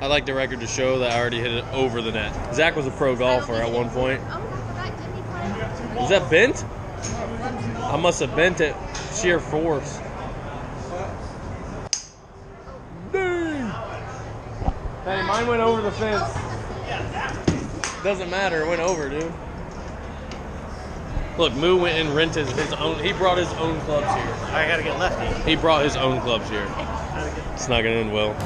I'd like the record to show that I already hit it over the net. Zach was a pro golfer at one point. Was that bent? I must have bent it sheer force. Dang! Hey, mine went over the fence. Doesn't matter, it went over, dude. Look, Moo went and rented his own. He brought his own clubs here. I gotta get lefty. He brought his own clubs here. It's not gonna end well.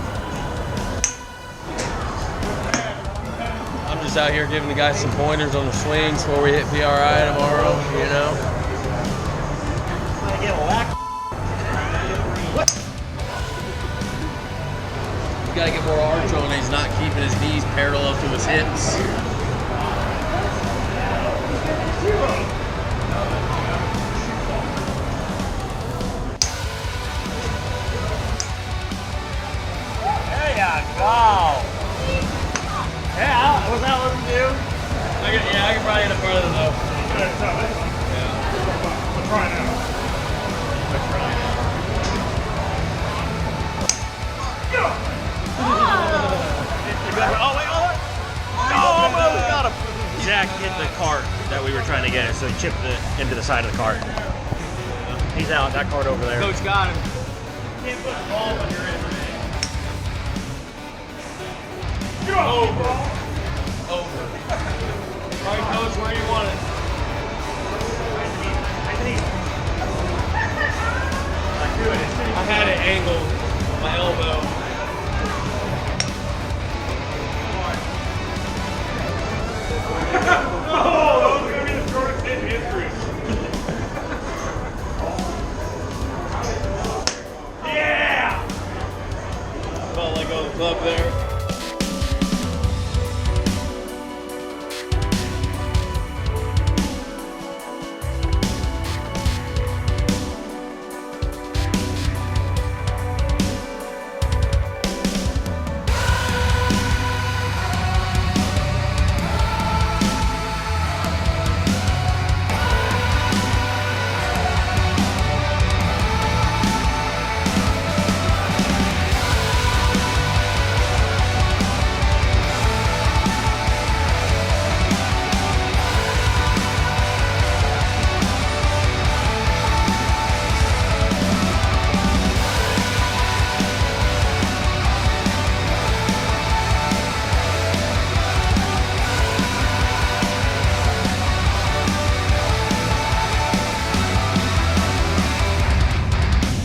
I'm just out here giving the guys some pointers on the swings before we hit PRI tomorrow, you know. You gotta get more arch on. He's not keeping his knees parallel to his hips. Wow. Yeah, was that what we do? I can probably hit it farther though. Yeah. We'll try now. Oh, wait, hold on. Oh, almost got him. Zach hit the cart that we were trying to get, so he chipped it into the side of the cart. He's out, that cart over there. Coach got him. Can't put the ball on your end. Over. All right, Coach, where you want it? I had it angled on my elbow. Oh, that was going to be the shortest hit in history. Yeah! Felt like on the club there.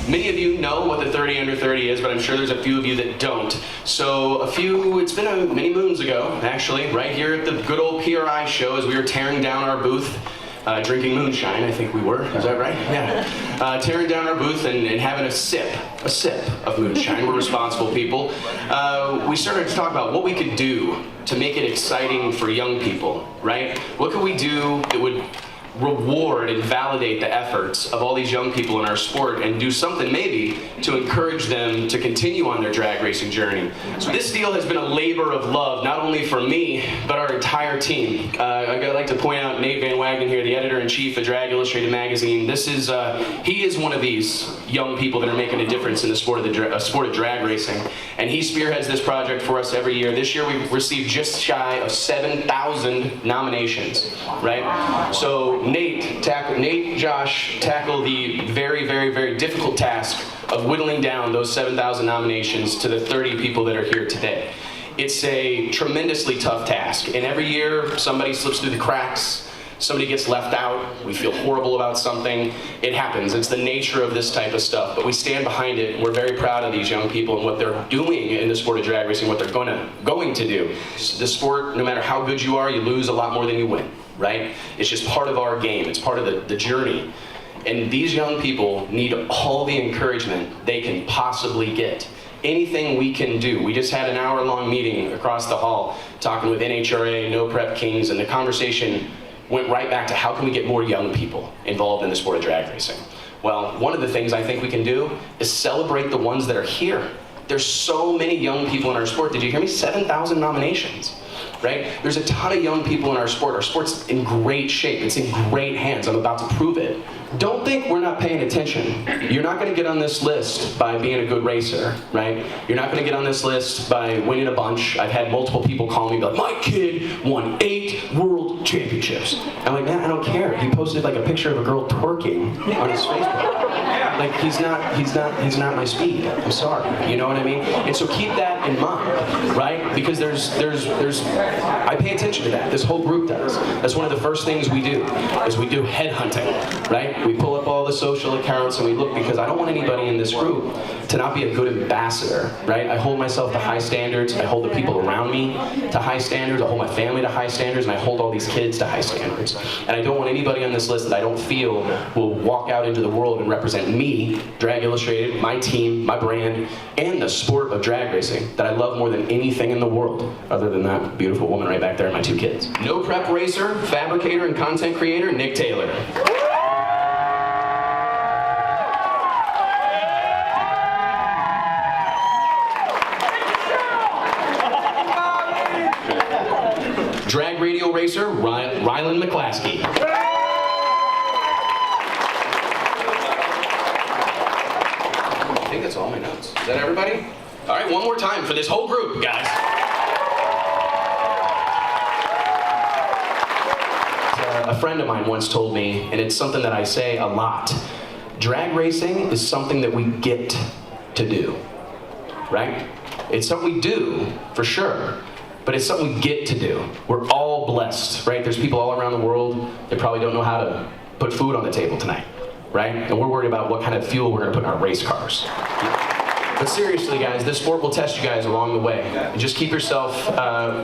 Many of you know what the 30 under 30 is, but I'm sure there's a few of you that don't. So it's been many moons ago, actually, right here at the good old PRI Show as we were tearing down our booth, drinking moonshine, I think we were, is that right? Yeah. Tearing down our booth and having a sip of moonshine. We're responsible people. We started to talk about what we could do to make it exciting for young people, right? What could we do that would reward and validate the efforts of all these young people in our sport and do something maybe to encourage them to continue on their drag racing journey. So this deal has been a labor of love, not only for me, but our entire team. I'd like to point out Nate Van Wagenen here, the editor-in-chief of Drag Illustrated magazine. He is one of these young people that are making a difference in the sport of drag racing. And he spearheads this project for us every year. This year we've received just shy of 7,000 nominations, right? So Josh tackle the very, very, very difficult task of whittling down those 7,000 nominations to the 30 people that are here today. It's a tremendously tough task, and every year somebody slips through the cracks, somebody gets left out, we feel horrible about something. It happens, it's the nature of this type of stuff, but we stand behind it. We're very proud of these young people and what they're doing in the sport of drag racing, what they're going to do. The sport, no matter how good you are, you lose a lot more than you win, right? It's just part of our game, it's part of the journey. And these young people need all the encouragement they can possibly get. Anything we can do. We just had an hour-long meeting across the hall talking with NHRA, No Prep Kings, and the conversation went right back to how can we get more young people involved in the sport of drag racing. Well, one of the things I think we can do is celebrate the ones that are here. There's so many young people in our sport. Did you hear me? 7,000 nominations. right? There's a ton of young people in our sport. Our sport's in great shape. It's in great hands. I'm about to prove it. Don't think we're not paying attention. You're not going to get on this list by being a good racer, right? You're not going to get on this list by winning a bunch. I've had multiple people call me like, my kid won 8 world championships. I'm like, man, I don't care. He posted like a picture of a girl twerking on his Facebook. Like, he's not my speed. I'm sorry. You know what I mean? And so keep that in mind, right? Because I pay attention to that. This whole group does. That's one of the first things we do, is we do headhunting, right? We pull up all the social accounts and we look, because I don't want anybody in this group to not be a good ambassador, right? I hold myself to high standards. I hold the people around me to high standards. I hold my family to high standards, and I hold all these kids to high standards. And I don't want anybody on this list that I don't feel will walk out into the world and represent me, Drag Illustrated, my team, my brand, and the sport of drag racing that I love more than anything in the world, other than that beautiful woman right back there and my 2 kids. No prep racer, fabricator, and content creator, Nick Taylor. Drag radio racer, Rylan McClaskey. I think that's all my notes. Is that everybody? All right, one more time for this whole group, guys. A friend of mine once told me, and it's something that I say a lot, drag racing is something that we get to do, right? It's something we do, for sure. But it's something we get to do. We're all blessed, right? There's people all around the world that probably don't know how to put food on the table tonight, right? And we're worried about what kind of fuel we're gonna put in our race cars. But seriously, guys, this sport will test you guys along the way. And just keep yourself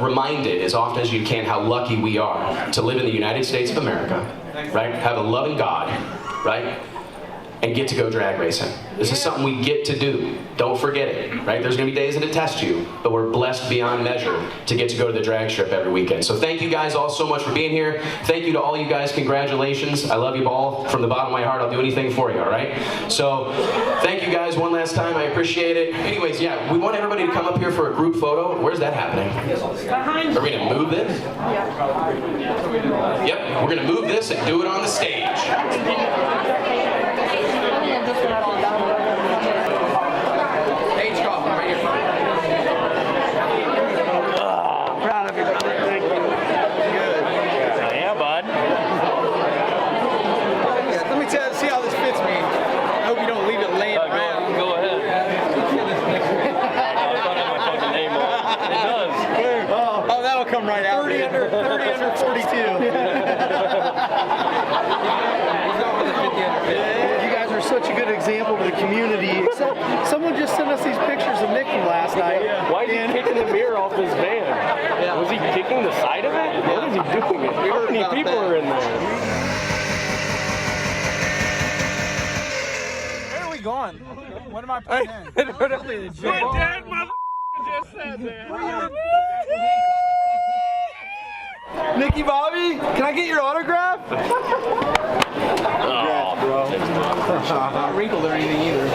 reminded as often as you can how lucky we are to live in the United States of America, right? Have a loving God, right? And get to go drag racing. This is something we get to do. Don't forget it, right? There's gonna be days that it tests you, but we're blessed beyond measure to get to go to the drag strip every weekend. So thank you guys all so much for being here. Thank you to all you guys, congratulations. I love you all from the bottom of my heart. I'll do anything for you, all right? So thank you guys one last time, I appreciate it. Anyways, yeah, we want everybody to come up here for a group photo. Where's that happening? Are we gonna move this? Yep, we're gonna move this and do it on the stage. Proud of you, brother. Thank you. Good. Yeah, bud. Let me see how this fits me. I hope you don't leave it laying around. Go ahead. I thought I had my fucking name on it. It does. Oh, that'll come right out. 30 under 42. You guys are such a good example to the community. Except someone just sent us these pictures of Nick from last night. Why is he kicking the mirror off his van? Was he kicking the side of it? What is he doing? How many people are in there? Where are we going? What am I putting in? Dad, just said that. Nicky Bobby, can I get your autograph? Oh, bro. Not wrinkled or anything either.